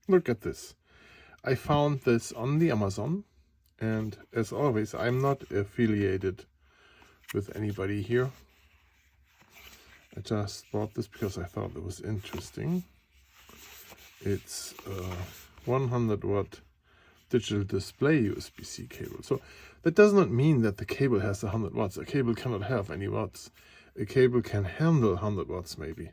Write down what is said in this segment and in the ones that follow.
Look at this. I found this on the Amazon, and as always, I'm not affiliated with anybody here. I just bought this because I thought it was interesting. It's a 100 watt digital display USB-C cable. So that does not mean that the cable has 100 watts. A cable cannot have any watts. A cable can handle 100 watts maybe.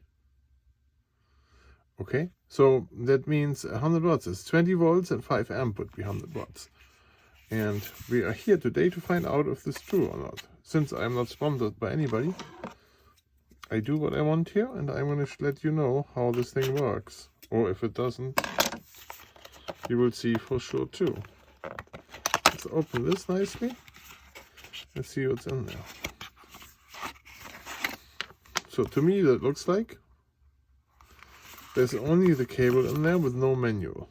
Okay, so that means 100 watts is 20 volts and 5 amp would be 100 watts. And we are here today to find out if this is true or not. Since I'm not sponsored by anybody, I do what I want here, and I'm going to let you know how this thing works. Or if it doesn't, you will see for sure too. Let's open this nicely and see what's in there. So to me that looks like there's only the cable in there with no manual.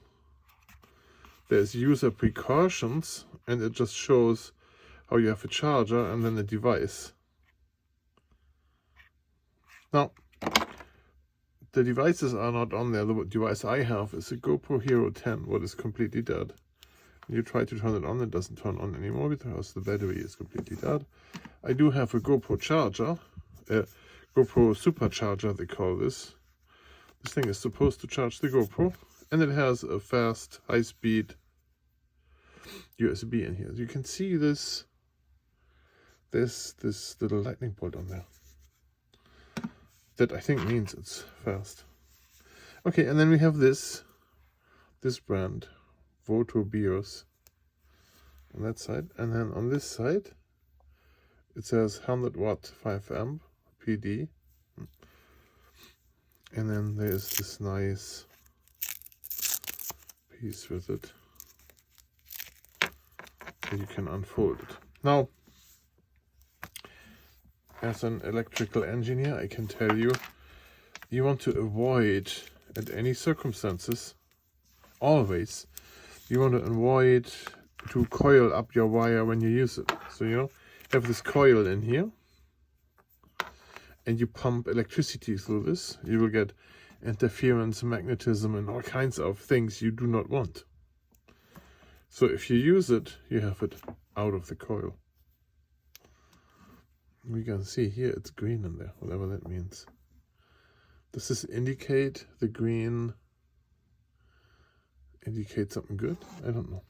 There's user precautions, and it just shows how you have a charger and then a device. Now, the devices are not on there. The device I have is a GoPro Hero 10, what is completely dead. When you try to turn it on, it doesn't turn on anymore because the battery is completely dead. I do have a GoPro charger, a GoPro supercharger they call this. This thing is supposed to charge the GoPro, and it has a fast, high-speed USB in here. You can see this little lightning bolt on there. That I think means it's fast. Okay, and then we have this brand, Votobios, on that side, and then on this side it says 100 watt 5 amp PD. And then there's this nice piece with it. And you can unfold it. Now, as an electrical engineer, I can tell you, you want to avoid, at any circumstances, always, you want to avoid to coil up your wire when you use it. So, have this coil in here, and you pump electricity through this, you will get interference, magnetism, and all kinds of things you do not want. So if you use it, you have it out of the coil. We can see here it's green in there, whatever that means. Does this indicate the green? Indicate something good? I don't know.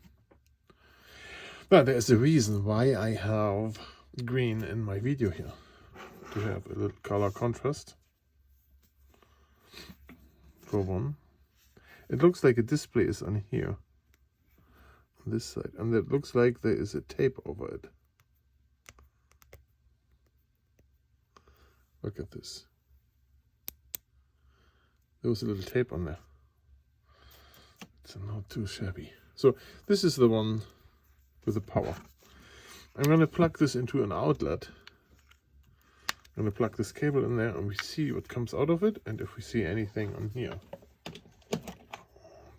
But there's a reason why I have green in my video here. To have a little color contrast. For one. It looks like a display is on here. On this side. And it looks like there is a tape over it. Look at this. There was a little tape on there. It's not too shabby. So this is the one with the power. I'm going to plug this into an outlet. I'm going to plug this cable in there and we see what comes out of it and if we see anything on here.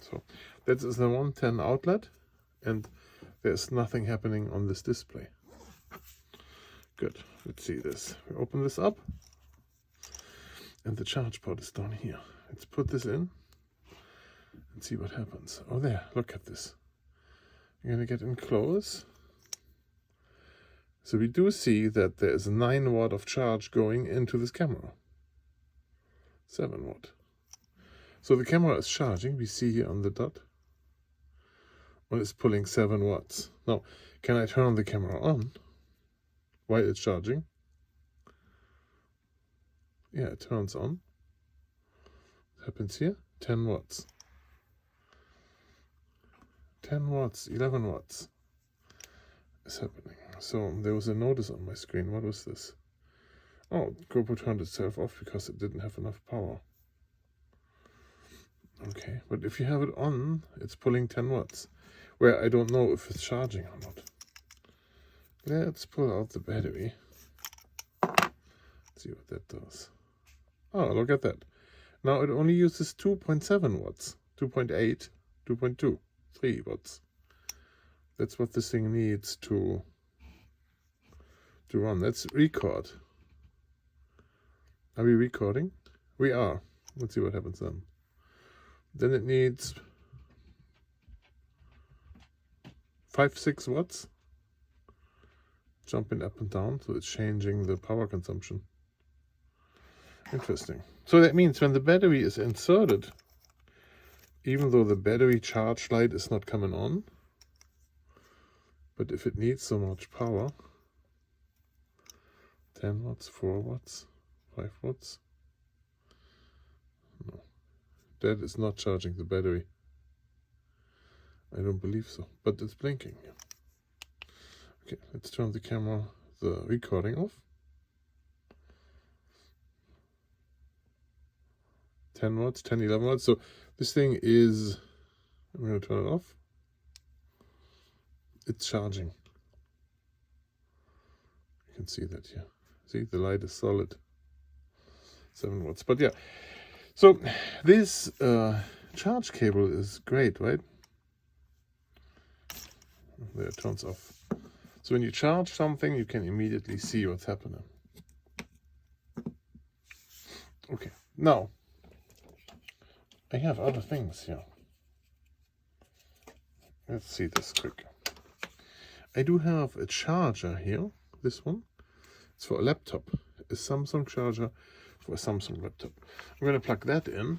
So that is the 110 outlet and there's nothing happening on this display. Good. Let's see this. We open this up and the charge port is down here. Let's put this in and see what happens. Oh, there. Look at this. I'm going to get in close. So we do see that there is a 9 watt of charge going into this camera. 7 watt. So the camera is charging. We see here on the dot. Well, it's pulling 7 watts. Now, can I turn the camera on while it's charging? Yeah, it turns on. What happens here? 10 watts. 10 watts, 11 watts is happening. So there was a notice on my screen. What was this? Oh, GoPro turned itself off because it didn't have enough power. Okay, but if you have it on, it's pulling 10 watts. Where I don't know if it's charging or not. Let's pull out the battery. Let's see what that does. Oh, look at that. Now it only uses 2.7 watts. 2.8, 2.2, 3 watts. That's what this thing needs to run. Let's record. Are we recording? We are. Let's see what happens then. Then it needs 5-6 watts, jumping up and down, so it's changing the power consumption. Interesting. So that means when the battery is inserted, even though the battery charge light is not coming on, but if it needs so much power, 10 watts, 4 watts, 5 watts, no, that is not charging the battery. I don't believe so, but it's blinking. Okay, let's turn the recording off. 10 watts, 10, 11 watts. So this thing is, I'm going to turn it off. It's charging. You can see that here. See, the light is solid. 7 watts. But yeah, so this charge cable is great, right? There, it turns off. So when you charge something, you can immediately see what's happening. Okay, now I have other things here. Let's see this quick. I do have a charger here, this one. It's for a laptop, a Samsung charger for a Samsung laptop. I'm going to plug that in.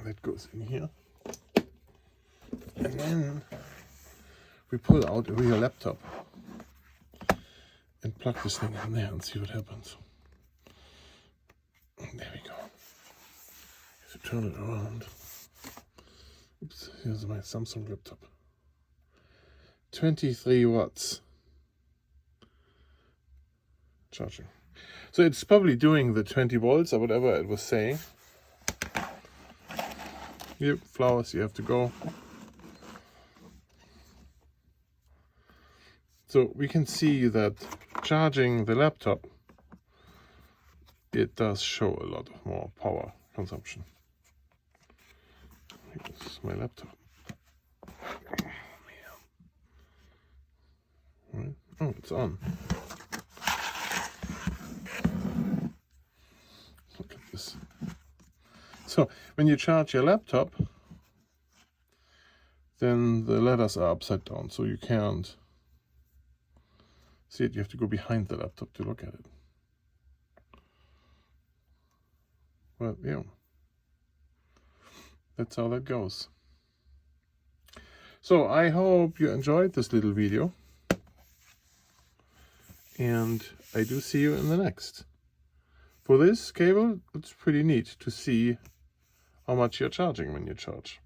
That goes in here. And then we pull out a real laptop and plug this thing in there and see what happens. There we go. If you turn it around. Oops, here's my Samsung laptop. 23 watts charging. So it's probably doing the 20 volts or whatever it was saying. Yep, flowers, you have to go. So we can see that charging the laptop, it does show a lot of more power consumption. Here's my laptop. Right. Oh, it's on. Look at this. So when you charge your laptop, then the letters are upside down, so you can't see it. You have to go behind the laptop to look at it. Well, yeah, that's how that goes. So I hope you enjoyed this little video, and I do see you in the next. For this cable, it's pretty neat to see how much you're charging when you charge.